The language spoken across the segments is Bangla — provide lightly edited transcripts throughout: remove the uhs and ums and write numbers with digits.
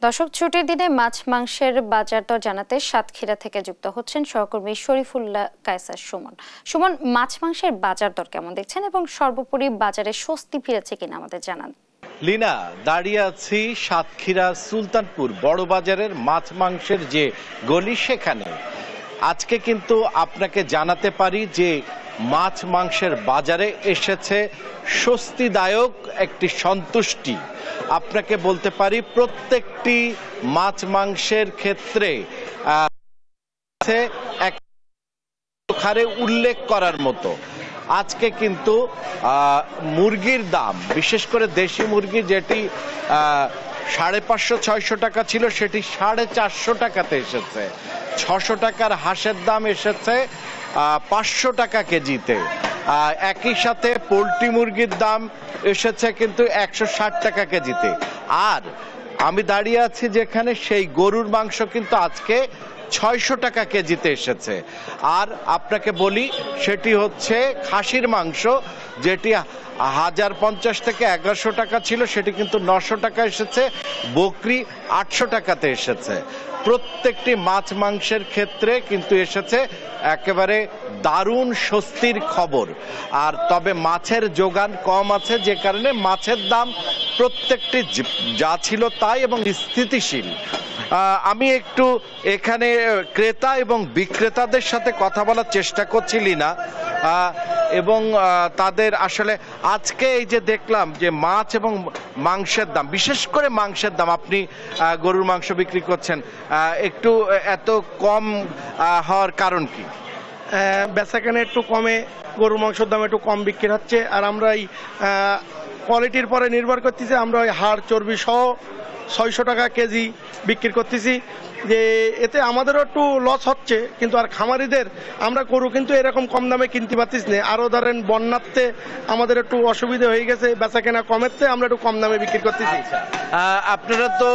দর্শক, ছুটির দিনে মাছ মাংসের বাজার দর জানাতে সাতক্ষীরা থেকে যুক্ত হচ্ছেন সহকর্মী শরীফুল্লাহ কায়সার সুমন। সুমন, মাছ মাংসের বাজার দর কেমন দেখছেন এবং সর্বোপরি বাজারে স্বস্তি ফিরেছে কিনা আমাদের জানান। লিনা, দাঁড়িয়ে আছি সাতক্ষীরা সুলতানপুর বড় বাজারের মাছ মাংসের যে গলি সেখানে। আজকে কিন্তু আপনাকে জানাতে পারি যে মাছ মাংসের বাজারে এসেছে স্বস্তিদায়ক একটি সন্তুষ্টি। আপনাকে বলতে পারি প্রত্যেকটি মাছ মাংসের ক্ষেত্রে এক হারে উল্লেখ করার মতো। আজকে কিন্তু মুরগির দাম, বিশেষ করে দেশি মুরগি যেটি 550-600 টাকা ছিল সেটি 450 টাকাতে এসেছে। 600 টাকার হাঁসের দাম এসেছে 500 টাকা কেজিতে। একই সাথে পোলট্রি মুরগির দাম এসেছে কিন্তু 160 টাকা কেজিতে। আর আমি দাঁড়িয়ে আছি যেখানে, সেই গরুর মাংস কিন্তু আজকে 600 টাকা কেজিতে এসেছে। আর আপনাকে বলি, সেটি হচ্ছে খাসির মাংস, যেটি 1050 থেকে 1100 টাকা ছিল সেটি কিন্তু 900 টাকা এসেছে। বকরি 800 টাকাতে এসেছে। প্রত্যেকটি মাছ মাংসের ক্ষেত্রে কিন্তু এসেছে একেবারে দারুণ স্বস্তির খবর। আর তবে মাছের যোগান কম আছে, যে কারণে মাছের দাম প্রত্যেকটি যা ছিল তাই এবং স্থিতিশীল। আমি একটু এখানে ক্রেতা এবং বিক্রেতাদের সাথে কথা বলার চেষ্টা করছিলি না, এবং তাদের আসলে আজকে এই যে দেখলাম যে মাছ এবং মাংসের দাম, বিশেষ করে মাংসের দাম, আপনি গরুর মাংস বিক্রি করছেন, একটু এত কম হওয়ার কারণ কি? বেচাকেনা একটু কমে, গরুর মাংসের দাম একটু কম বিক্রি হচ্ছে। আর আমরা এই কোয়ালিটির পরে নির্ভর করতেছি, আমরা ওই হাড় চর্বি সহ 600 টাকা কেজি বিক্রি করতেছি। যে এতে আমাদেরও একটু লস হচ্ছে, কিন্তু আর খামারিদের আমরা গরু কিন্তু এরকম কম দামে কিনতে পারতিস না। আরও ধরেন বন্যাতে আমাদের একটু অসুবিধা হয়ে গেছে, বেচা কেনা কমেতে আমরা একটু কম দামে বিক্রি করতেছি। আপনারা তো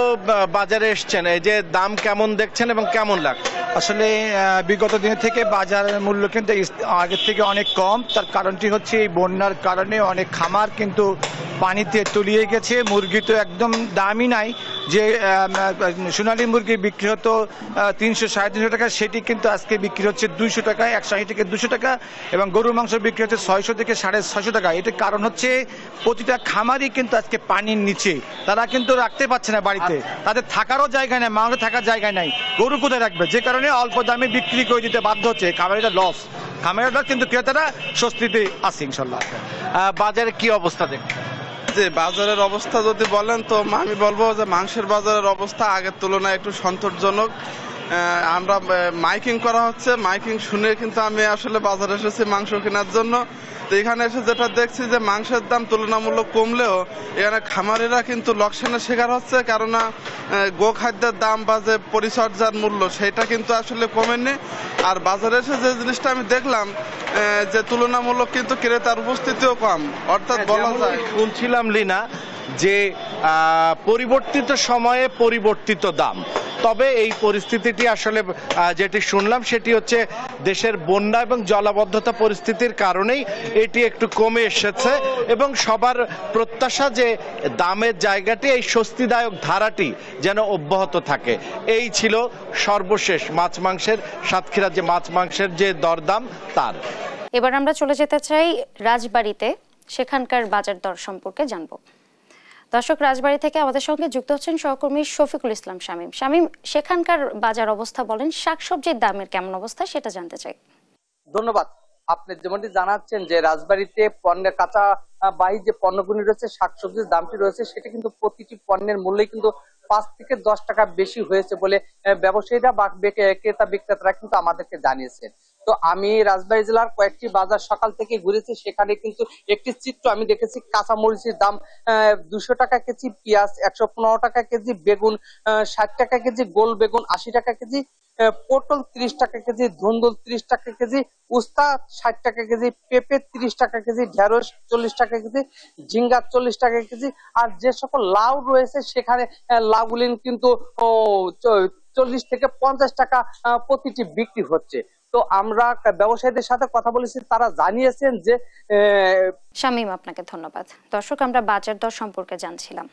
বাজারে এসছেন, এই যে দাম কেমন দেখছেন এবং কেমন লাগছে? আসলে বিগত দিনের থেকে বাজারের মূল্য কিন্তু আগের থেকে অনেক কম। তার কারণটি হচ্ছে এই বন্যার কারণে অনেক খামার কিন্তু পানিতে তলিয়ে গেছে। মুরগি তো একদম দামই নাই। যে সোনালী মুরগি বিক্রি হতো 300-350 টাকা, সেটি কিন্তু আজকে বিক্রি হচ্ছে 200 টাকা, 160 থেকে 200 টাকা। এবং গরুর মাংস বিক্রি হচ্ছে 600 থেকে 650 টাকা। এটার কারণ হচ্ছে প্রতিটা খামারই কিন্তু আজকে পানির নিচে, তারা কিন্তু রাখতে পারছে না বাড়িতে, তাদের থাকারও জায়গা নেই, মাংস থাকার জায়গা নাই, গরু কোথায় রাখবে? যে কারণে অল্প দামে বিক্রি করে দিতে বাধ্য হচ্ছে। খামারিরা লস, খামারিরা লস, কিন্তু ক্রেতারা স্বস্তিতে আছে ইনশাল্লাহ। বাজারে কি অবস্থা দেখছেন? যে বাজারের অবস্থা যদি বলেন, তো আমি বলবো যে মাংসের বাজারের অবস্থা আগের তুলনায় একটু সন্তোষজনক। আমরা মাইকিং করা হচ্ছে, মাইকিং শুনে কিন্তু আমি আসলে বাজারে এসেছি মাংস কেনার জন্য। তো এখানে এসে যেটা দেখছি যে মাংসের দাম তুলনামূলক কমলেও এখানে খামারিরা কিন্তু লোকসানের শিকার হচ্ছে, কেননা গোখাদ্যের দাম বা যে পরিচর্যার মূল্য সেটা কিন্তু আসলে কমেনি। আর বাজারে এসে যে জিনিসটা আমি দেখলাম, যে তুলনামূলক কিন্তু ক্রেতার উপস্থিতিও কম, অর্থাৎ বলা যায়। শুনছিলাম লিনা যে পরিবর্তিত সময়ে পরিবর্তিত দাম। তবে এই পরিস্থিতিটি আসলে যেটি শুনলাম সেটি হচ্ছে দেশের বন্যা এবং জলাবদ্ধতা পরিস্থিতির কারণেই এটি একটু কমে এসেছে, এবং সবার প্রত্যাশা যে দামের জায়গাটি, এই স্বস্তিদায়ক ধারাটি যেন অব্যাহত থাকে। এই ছিল সর্বশেষ মাছ মাংসের, সাতক্ষীরার যে মাছ মাংসের যে দরদাম তার। এবার আমরা চলে যেতে চাই রাজবাড়ীতে, সেখানকার বাজার দর সম্পর্কে জানবো। দর্শক, রাজবাড়ী থেকে আমাদের সঙ্গে যুক্ত হচ্ছেন সহকর্মী শফিকুল ইসলাম শামীম। শামীম, সেখানকার বাজার অবস্থা বলেন, শাকসবজির দামের কেমন অবস্থা সেটা জানতে চাই। ধন্যবাদ। আপনি যেমনটি জানাচ্ছেন যে রাজবাড়ীতে পণ্যের কাঁচা বাহী যে পণ্যগুলি রয়েছে, শাকসবজির দামটি রয়েছে, সেটা কিন্তু প্রতিটি পণ্যের মূল্যে কিন্তু 5 থেকে 10 টাকা বেশি হয়েছে বলে ব্যবসায়ীরা বা ক্রেতা বিক্রেতারা কিন্তু আমাদেরকে জানিয়েছেন। তো আমি রাজবাড়ী জেলার কয়েকটি বাজার সকাল থেকে ঘুরেছি, সেখানে কিন্তু একটি চিত্র আমি দেখেছি। কাঁচা মরিচের দাম 200 টাকা কেজি, পেঁয়াজ 115 টাকা কেজি, বেগুন 60 টাকা কেজি, গোল বেগুন 80 টাকা কেজি, পটল 30 টাকা কেজি, ধুন্দুল 30 টাকা কেজি, উস্তা 60 টাকা কেজি, পেঁপে 30 টাকা কেজি, ঢেঁড়স 40 টাকা কেজি, ঝিঙ্গা 40 টাকা কেজি। আর যে সকল লাউ রয়েছে সেখানে লাউগুলি কিন্তু 40 থেকে 50 টাকা প্রতিটি বিক্রি হচ্ছে। তো আমরা ব্যবসায়ীদের সাথে কথা বলেছি, তারা জানিয়েছেন যে। শামীম, আপনাকে ধন্যবাদ। দর্শক, আমরা বাজার দর সম্পর্কে জানছিলাম।